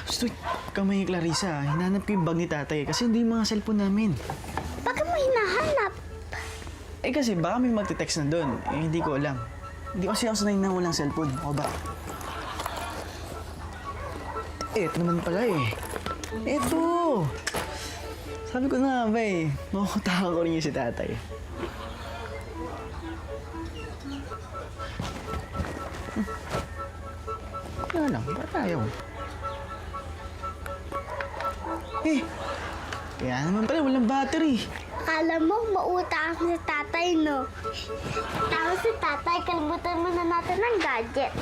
Gusto, kamay Clarissa, hinanap ko yung bag ni tatay kasi hindi yung mga cellphone namin. Bakit mo hinahanap? Eh kasi baka may magte-text na doon. Eh hindi ko alam. Hindi kasi ako sanay na walang cellphone. O ba? Eh, ito naman pala eh. Ito! Sabi ko na nga ba eh, makukutakan ko rin yung si tatay. Wala lang, ba't ayaw? Eh, kaya naman pala walang battery. Akala mo, mauta ako sa tatay, no? Tapos si tatay, kalimutan mo na natin ng gadget.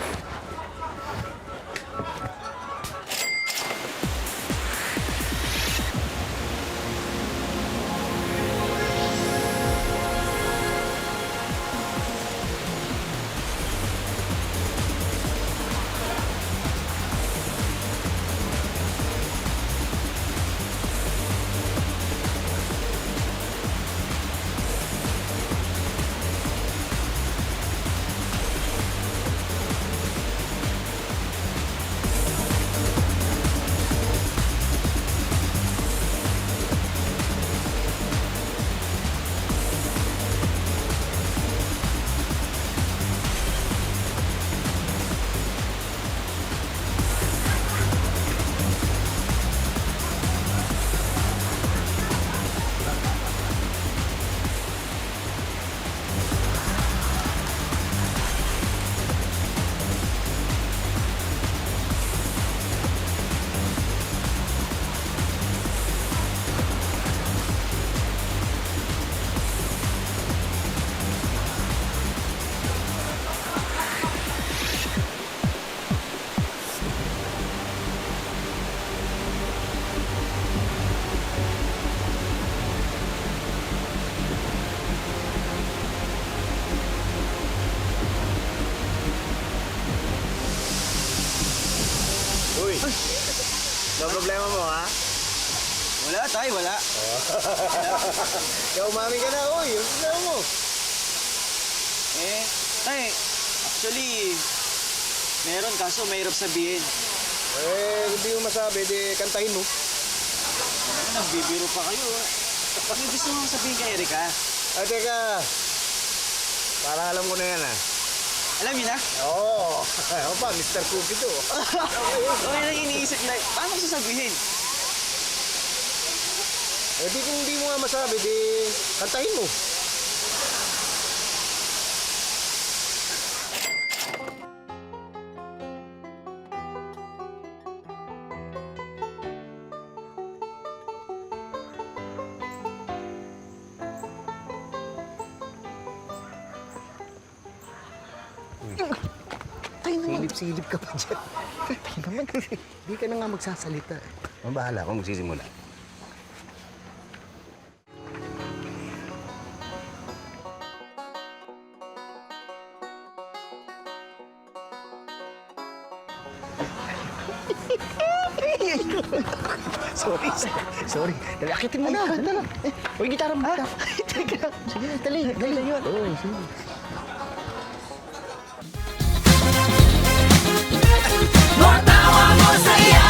Uy, no problema mo, ha? Wala tay, wala. Kaya umami ka na, uy. Yung problema mo. Eh, tay, actually, meron kaso mahirap sabihin. Eh, kung di mo masabi, di kantahin mo. Nagbibiro pa kayo. Ano gusto mo sabihin kay Erika? Ah, teka. Para alam ko na yan, ha? Alam niyo na? Oo. Ako pa, Mr. Cookie to. Okay lang iniisip na, paano ko sasabihin? Eh, di kung di mo nga masabi, di kantahin mo. Silip-silip ka pa dyan. Naman, di ka na nga magsasalita. Mabahala ako magsisimula. Sorry. Dali, akitin mo na. Dali. Uy, gitara mo. Teka. Sige, dali. Dali yun. Oo, sige. Matawa mo saya